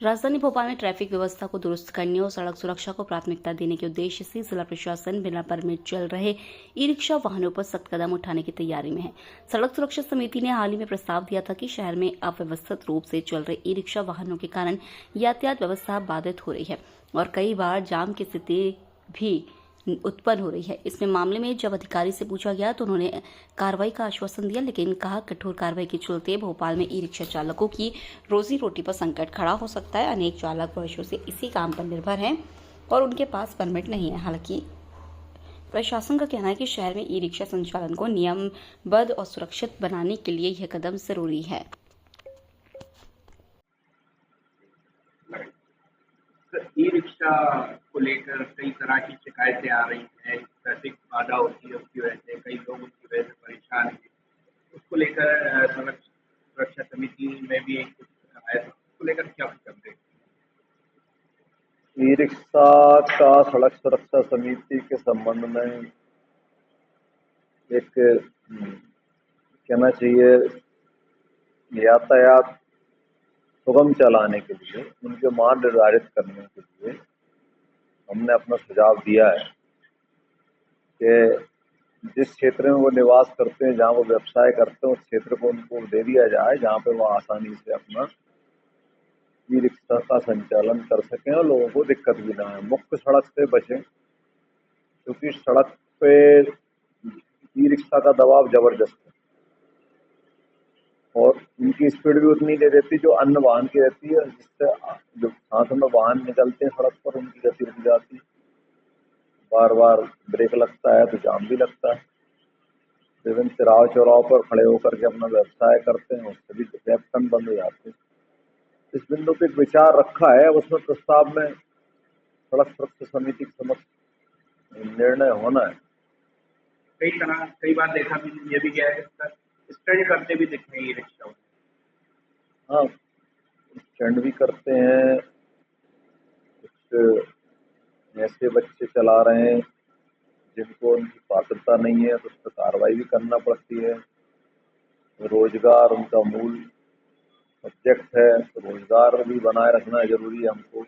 राजधानी भोपाल में ट्रैफिक व्यवस्था को दुरुस्त करने और सड़क सुरक्षा को प्राथमिकता देने के उद्देश्य से जिला प्रशासन बिना परमिट चल रहे ई रिक्शा वाहनों पर सख्त कदम उठाने की तैयारी में है। सड़क सुरक्षा समिति ने हाल ही में प्रस्ताव दिया था कि शहर में अव्यवस्थित रूप से चल रहे ई रिक्शा वाहनों के कारण यातायात व्यवस्था बाधित हो रही है और कई बार जाम की स्थिति भी उत्पन्न हो रही है। इसमें मामले में जब अधिकारी से पूछा गया तो उन्होंने कार्रवाई का आश्वासन दिया, लेकिन कहा कठोर कार्रवाई के चलते भोपाल में ई रिक्शा चालकों की रोजी रोटी पर संकट खड़ा हो सकता है। अनेक चालक वर्षों से इसी काम पर निर्भर हैं और उनके पास परमिट नहीं है। हालांकि प्रशासन का कहना है कि शहर में ई रिक्शा संचालन को नियमबद्ध और सुरक्षित बनाने के लिए यह कदम जरूरी है। ई रिक्शा को लेकर कई तरह की शिकायतें आ रही हैं। ट्रैफिक बाधा होती है, उसकी वजह से कई लोग उसकी वजह से परेशान हैं। उसको लेकर सड़क सुरक्षा समिति में भी एक कुछ आया था, उसको लेकर क्या कुछ अपडेट? ई रिक्शा का सड़क सुरक्षा समिति के संबंध में एक कहना चाहिए, यातायात सुगम चलाने के लिए, उनके मान निर्धारित करने के लिए हमने अपना सुझाव दिया है कि जिस क्षेत्र में वो निवास करते हैं, जहाँ वो व्यवसाय करते हैं, उस क्षेत्र को उनको दे दिया जाए जहाँ पे वो आसानी से अपना ई रिक्शा का संचालन कर सकें और लोगों को दिक्कत भी ना है। मुख्य सड़क से बचें, क्योंकि सड़क पे ई रिक्शा का दबाव जबरदस्त है और उनकी स्पीड भी उतनी दे देती जो अन्य वाहन की रहती है, जिससे जो साथ में वाहन निकलते हैं सड़क पर उनकी गति रुक जाती है। बार बार ब्रेक लगता है तो जाम भी लगता है। विभिन्न तिराव चौराहों पर खड़े होकर के अपना व्यवसाय करते हैं, उससे भी व्यापकन बंद हो जाते हैं। इस बिंदु पे विचार रखा है, उसमें प्रस्ताव में सड़क सुरक्षा समिति के समक्ष निर्णय होना है। कई बार देखा भी ये भी गया है, स्टंट करते भी दिख रहे हैं ई रिक्शा। हाँ, स्टंट भी करते हैं। कुछ ऐसे बच्चे चला रहे हैं जिनको उनकी पात्रता नहीं है, तो उस पर कार्रवाई भी करना पड़ती है। रोजगार उनका मूल सब्जेक्ट है, तो रोजगार भी बनाए रखना जरूरी है हमको।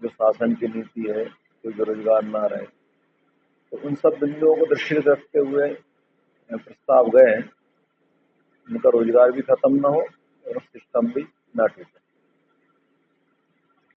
जो शासन की नीति है, कोई बेरोजगार ना रहे, तो उन सब बिंदुओं को दृष्टि रखते हुए प्रस्ताव गए हैं। उनका रोजगार भी खत्म ना हो और सिस्टम भी ना टूटे।